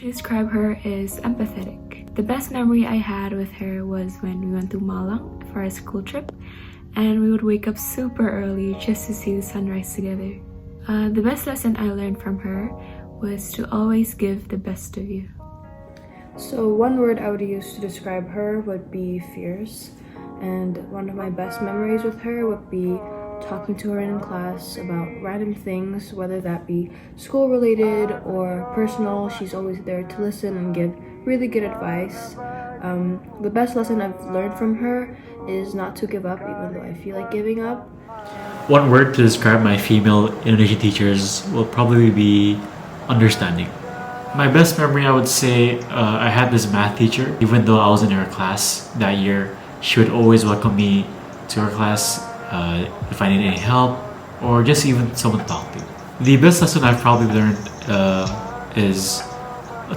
to describe her is empathetic. The best memory I had with her was when we went to Malang for a school trip, and we would wake up super early just to see the sunrise together. The best lesson I learned from her was to always give the best of you. So one word I would use to describe her would be fierce. And one of my best memories with her would be talking to her in class about random things, whether that be school related or personal. She's always there to listen and give really good advice. The best lesson I've learned from her is not to give up even though I feel like giving up. One word to describe my female Indonesian teachers will probably be understanding. My best memory, I would say, I had this math teacher. Even though I was in her class that year, she would always welcome me to her class if I need any help or just even someone to talk to. The best lesson I've probably learned is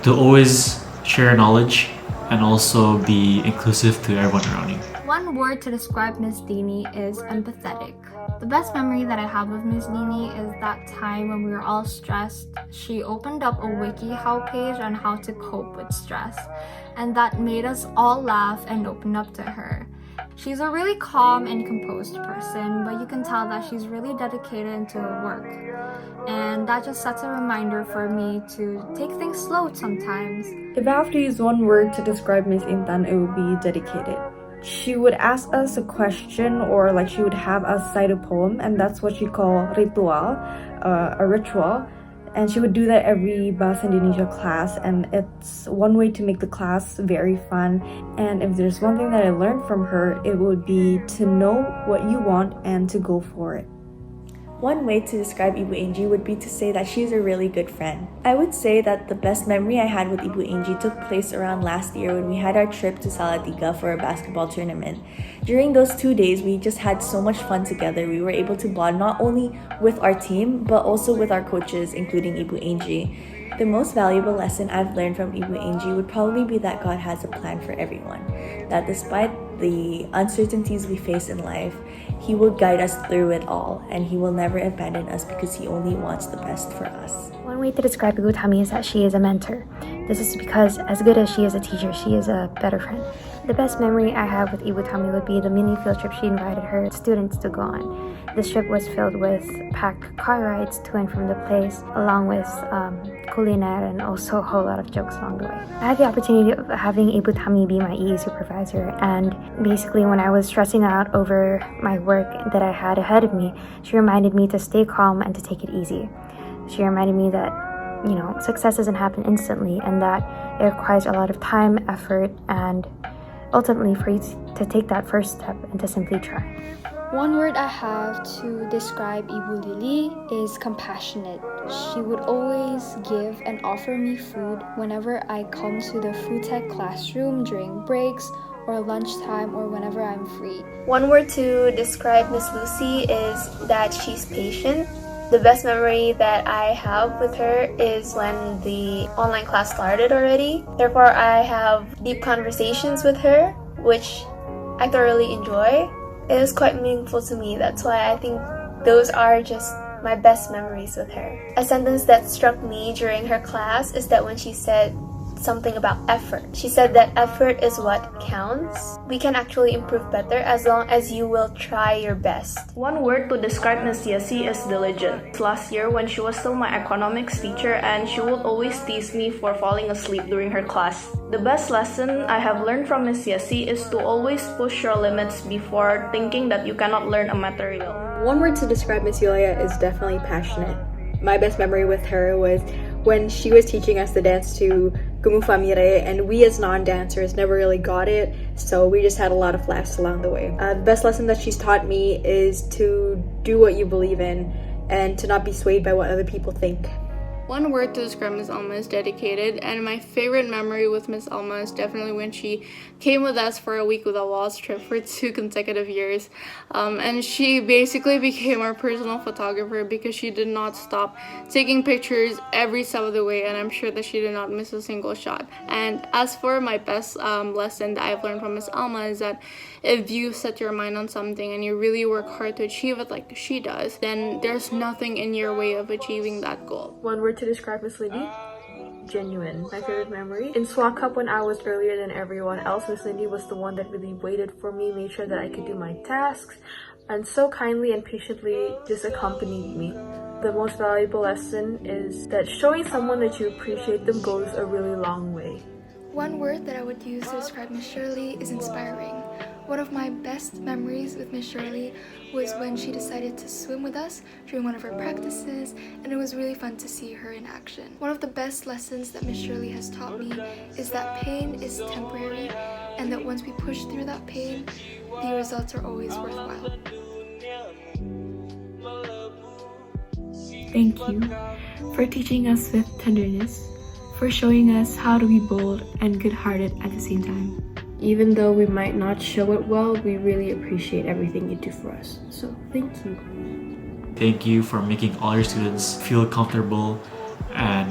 to always share knowledge and also be inclusive to everyone around you. One word to describe Miss Dini is empathetic. The best memory that I have of Miss Dini is that time when we were all stressed. She opened up a WikiHow page on how to cope with stress, and that made us all laugh and open up to her. She's a really calm and composed person, but you can tell that she's really dedicated to her work. And that just sets a reminder for me to take things slow sometimes. If I have to use one word to describe Miss Intan, it would be dedicated. She would ask us a question or she would have us cite a poem, and that's what she called ritual, a ritual. And she would do that every Bahasa Indonesia class, and it's one way to make the class very fun. And if there's one thing that I learned from her, it would be to know what you want and to go for it. One way to describe Ibu Angie would be to say that she's a really good friend. I would say that the best memory I had with Ibu Angie took place around last year when we had our trip to Salatiga for a basketball tournament. During those 2 days, we just had so much fun together. We were able to bond not only with our team, but also with our coaches, including Ibu Angie. The most valuable lesson I've learned from Ibu Angie would probably be that God has a plan for everyone. That despite the uncertainties we face in life, He will guide us through it all, and He will never abandon us because He only wants the best for us. One way to describe Ibu Tami is that she is a mentor. This is because as good as she is a teacher, she is a better friend. The best memory I have with Ibu Tami would be the mini field trip she invited her students to go on. This trip was filled with packed car rides to and from the place, along with culinaire and also a whole lot of jokes along the way. I had the opportunity of having Ibu Tami be my EE supervisor, and basically when I was stressing out over my work that I had ahead of me, she reminded me to stay calm and to take it easy. She reminded me that success doesn't happen instantly and that it requires a lot of time, effort, and ultimately for you to take that first step and to simply try. One word I have to describe Ibu Lily is compassionate. She would always give and offer me food whenever I come to the food tech classroom during breaks or lunchtime or whenever I'm free. One word to describe Miss Lucy is that she's patient. The best memory that I have with her is when the online class started already. Therefore, I have deep conversations with her, which I thoroughly enjoy. It was quite meaningful to me. That's why I think those are just my best memories with her. A sentence that struck me during her class is that when she said something about effort. She said that effort is what counts. We can actually improve better as long as you will try your best. One word to describe Miss Yesi is diligent. Last year when she was still my economics teacher, and she would always tease me for falling asleep during her class. The best lesson I have learned from Miss Yesi is to always push your limits before thinking that you cannot learn a material. One word to describe Miss Yulia is definitely passionate. My best memory with her was when she was teaching us the dance to Gumu Famire, and we as non-dancers never really got it, so we just had a lot of laughs along the way. The best lesson that she's taught me is to do what you believe in and to not be swayed by what other people think. One word to describe Miss Alma is dedicated, and my favorite memory with Miss Alma is definitely when she came with us for a week with a waltz trip for 2 consecutive years. And she basically became our personal photographer because she did not stop taking pictures every step of the way, and I'm sure that she did not miss a single shot. And as for my best lesson that I've learned from Miss Alma is that if you set your mind on something and you really work hard to achieve it like she does, then there's nothing in your way of achieving that goal. One word to describe Miss Lily? genuine. My favorite memory? In SWAT Cup, when I was earlier than everyone else, Miss Lindy was the one that really waited for me, made sure that I could do my tasks, and so kindly and patiently just accompanied me. The most valuable lesson is that showing someone that you appreciate them goes a really long way. One word that I would use to describe Miss Shirley is inspiring. One of my best memories with Miss Shirley was when she decided to swim with us during one of her practices, and it was really fun to see her in action. One of the best lessons that Miss Shirley has taught me is that pain is temporary, and that once we push through that pain, the results are always worthwhile. Thank you for teaching us with tenderness, for showing us how to be bold and good-hearted at the same time. Even though we might not show it well, we really appreciate everything you do for us. So thank you. Thank you for making all your students feel comfortable and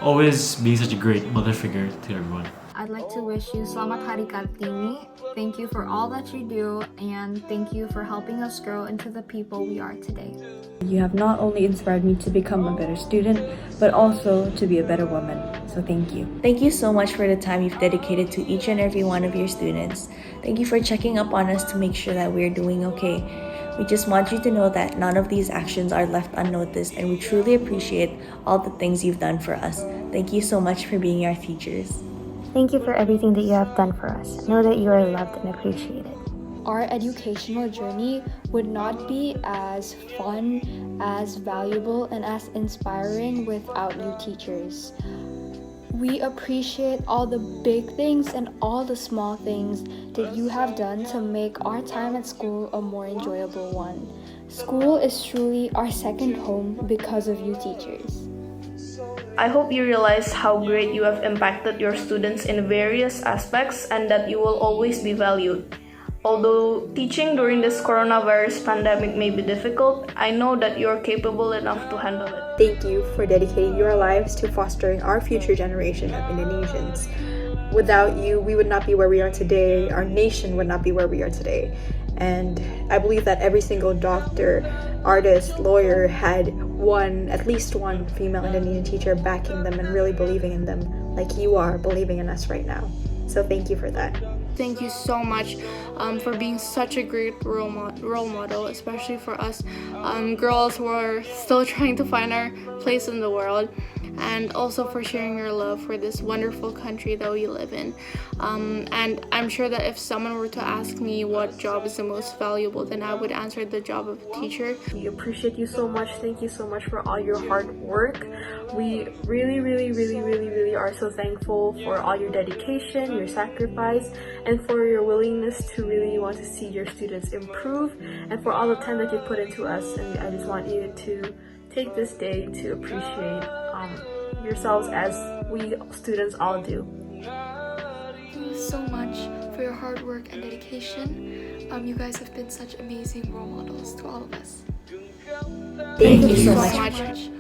always being such a great mother figure to everyone. I'd like to wish you Selamat Hari Kartini. Thank you for all that you do, and thank you for helping us grow into the people we are today. You have not only inspired me to become a better student, but also to be a better woman. So thank you. Thank you so much for the time you've dedicated to each and every one of your students. Thank you for checking up on us to make sure that we're doing okay. We just want you to know that none of these actions are left unnoticed, and we truly appreciate all the things you've done for us. Thank you so much for being our teachers. Thank you for everything that you have done for us. Know that you are loved and appreciated. Our educational journey would not be as fun, as valuable, and as inspiring without you teachers. We appreciate all the big things and all the small things that you have done to make our time at school a more enjoyable one. School is truly our second home because of you teachers. I hope you realize how great you have impacted your students in various aspects and that you will always be valued. Although teaching during this coronavirus pandemic may be difficult, I know that you are capable enough to handle it. Thank you for dedicating your lives to fostering our future generation of Indonesians. Without you, we would not be where we are today. Our nation would not be where we are today. And I believe that every single doctor, artist, lawyer had at least one female Indonesian teacher backing them and really believing in them, like you are believing in us right now. So thank you for that. Thank you so much for being such a great role model, especially for us girls who are still trying to find our place in the world, and also for sharing your love for this wonderful country that we live in. And I'm sure that if someone were to ask me what job is the most valuable, then I would answer the job of a teacher. We appreciate you so much. Thank you so much for all your hard work. We really are so thankful for all your dedication, your sacrifice, and for your willingness to really want to see your students improve, and for all the time that you put into us. And I just want you to take this day to appreciate yourselves as we students all do. Thank you so much for your hard work and dedication. You guys have been such amazing role models to all of us. Thank you so much. much.